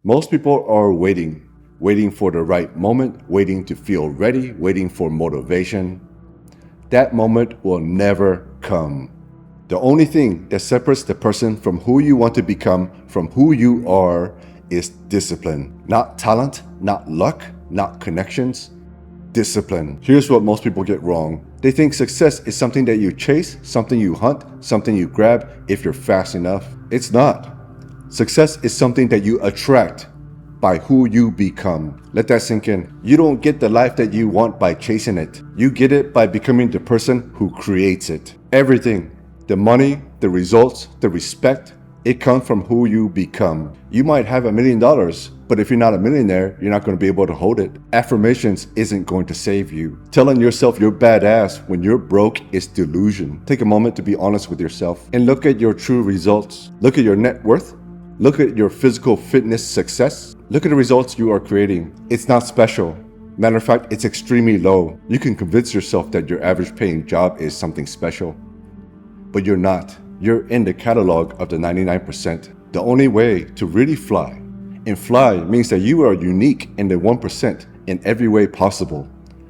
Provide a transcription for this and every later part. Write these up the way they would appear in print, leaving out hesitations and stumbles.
Most people are waiting for the right moment, waiting to feel ready, waiting for motivation. That moment will never come. The only thing that separates the person from who you want to become from who you are is discipline. Not talent, not luck, not connections. Discipline. Here's what most people get wrong. They think success is something that you chase, something you hunt, something you grab if you're fast enough. It's not. Success is something that you attract by who you become. Let that sink in. You don't get the life that you want by chasing it. You get it by becoming the person who creates it. Everything, the money, the results, the respect, it comes from who you become. You might have $1 million, but if you're not a millionaire, you're not going to be able to hold it. Affirmations isn't going to save you. Telling yourself you're badass when you're broke is delusion. Take a moment to be honest with yourself and look at your true results. Look at your net worth. Look at your physical fitness success. Look at the results you are creating. It's not special. Matter of fact, it's extremely low. You can convince yourself that your average paying job is something special, but you're not. You're in the catalog of the 99%. The only way to really fly, and fly means that you are unique in the 1% in every way possible,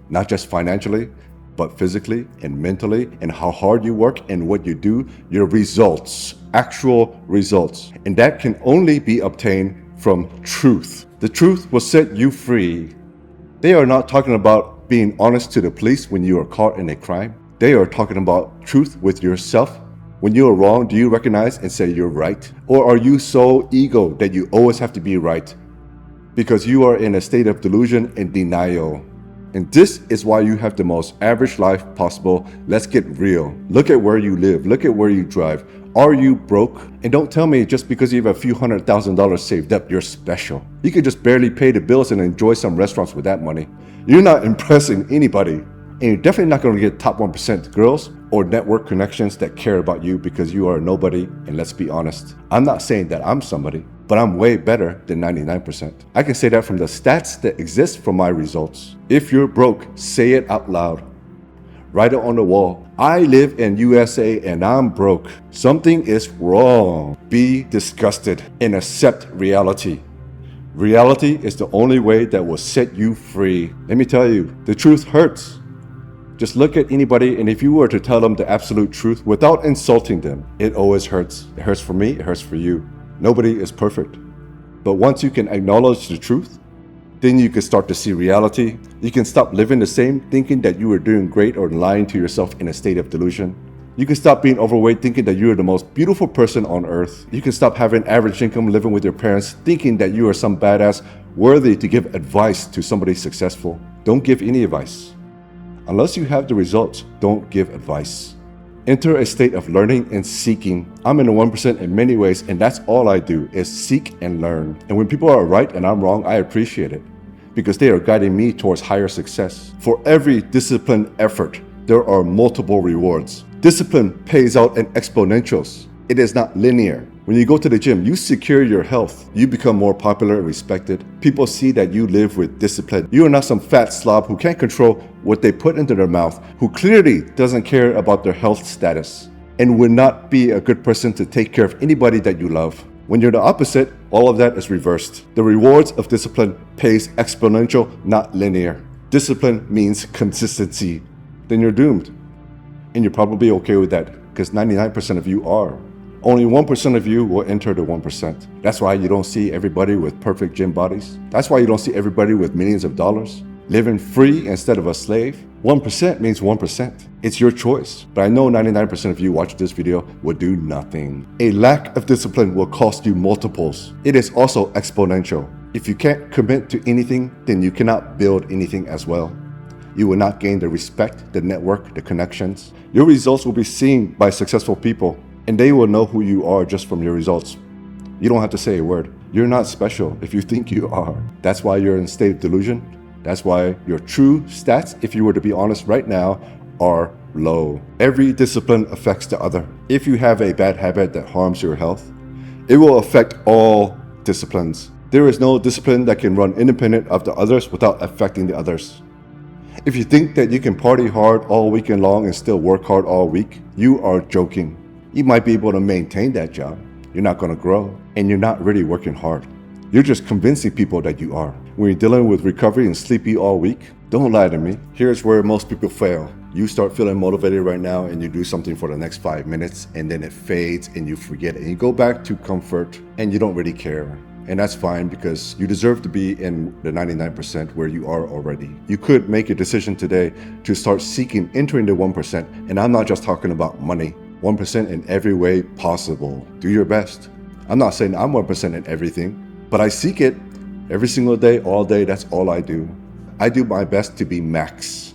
not just financially, but physically and mentally, and how hard you work and what you do, your results, actual results. And that can only be obtained from truth. The truth will set you free. They are not talking about being honest to the police when you are caught in a crime. They are talking about truth with yourself. When you are wrong, do you recognize and say you're right? Or are you so ego that you always have to be right? Because you are in a state of delusion and denial. And this is why you have the most average life possible. Let's get real. Look at where you live. Look at where you drive. Are you broke? And don't tell me just because you have a few $100,000 saved up, you're special. You could just barely pay the bills and enjoy some restaurants with that money. You're not impressing anybody. And you're definitely not going to get top 1% girls or network connections that care about you because you are a nobody. And let's be honest, I'm not saying that I'm somebody, but I'm way better than 99%. I can say that from the stats that exist from my results. If you're broke, say it out loud. Write it on the wall. I live in USA and I'm broke. Something is wrong. Be disgusted and accept reality. Reality is the only way that will set you free. Let me tell you, the truth hurts. Just look at anybody, and if you were to tell them the absolute truth without insulting them, it always hurts. It hurts for me, it hurts for you. Nobody is perfect. But once you can acknowledge the truth, then you can start to see reality. You can stop living the same, thinking that you are doing great or lying to yourself in a state of delusion. You can stop being overweight, thinking that you are the most beautiful person on earth. You can stop having average income, living with your parents, thinking that you are some badass worthy to give advice to somebody successful. Don't give any advice. Unless you have the results, don't give advice. Enter a state of learning and seeking. I'm in the 1% in many ways, and that's all I do is seek and learn. And when people are right and I'm wrong, I appreciate it because they are guiding me towards higher success. For every disciplined effort, there are multiple rewards. Discipline pays out in exponentials. It is not linear. When you go to the gym, you secure your health. You become more popular and respected. People see that you live with discipline. You are not some fat slob who can't control what they put into their mouth, who clearly doesn't care about their health status, and would not be a good person to take care of anybody that you love. When you're the opposite, all of that is reversed. The rewards of discipline pays exponential, not linear. Discipline means consistency. Then you're doomed. And you're probably okay with that because 99% of you are. Only 1% of you will enter the 1%. That's why you don't see everybody with perfect gym bodies. That's why you don't see everybody with millions of dollars. Living free instead of a slave. 1% means 1%. It's your choice. But I know 99% of you watching this video will do nothing. A lack of discipline will cost you multiples. It is also exponential. If you can't commit to anything, then you cannot build anything as well. You will not gain the respect, the network, the connections. Your results will be seen by successful people, and they will know who you are just from your results. You don't have to say a word. You're not special if you think you are. That's why you're in a state of delusion. That's why your true stats, if you were to be honest right now, are low. Every discipline affects the other. If you have a bad habit that harms your health, it will affect all disciplines. There is no discipline that can run independent of the others without affecting the others. If you think that you can party hard all weekend long and still work hard all week, you are joking. You might be able to maintain that job. You're not going to grow, and you're not really working hard. You're just convincing people that you are. When you're dealing with recovery and sleepy all week, don't lie to me. Here's where most people fail. You start feeling motivated right now and you do something for the next 5 minutes and then it fades and you forget it. And you go back to comfort and you don't really care. And that's fine because you deserve to be in the 99% where you are already. You could make a decision today to start seeking entering the 1%. And I'm not just talking about money. 1% in every way possible. Do your best. I'm not saying I'm 1% in everything, but I seek it every single day, all day. That's all I do. I do my best to be max.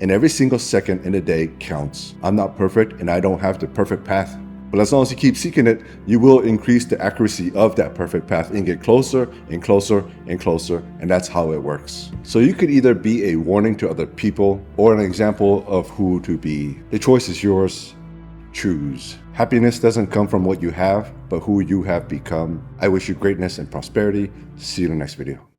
And every single second in the day counts. I'm not perfect and I don't have the perfect path. But as long as you keep seeking it, you will increase the accuracy of that perfect path and get closer and closer and closer. And that's how it works. So you could either be a warning to other people or an example of who to be. The choice is yours. Choose. Happiness doesn't come from what you have, but who you have become. I wish you greatness and prosperity. See you in the next video.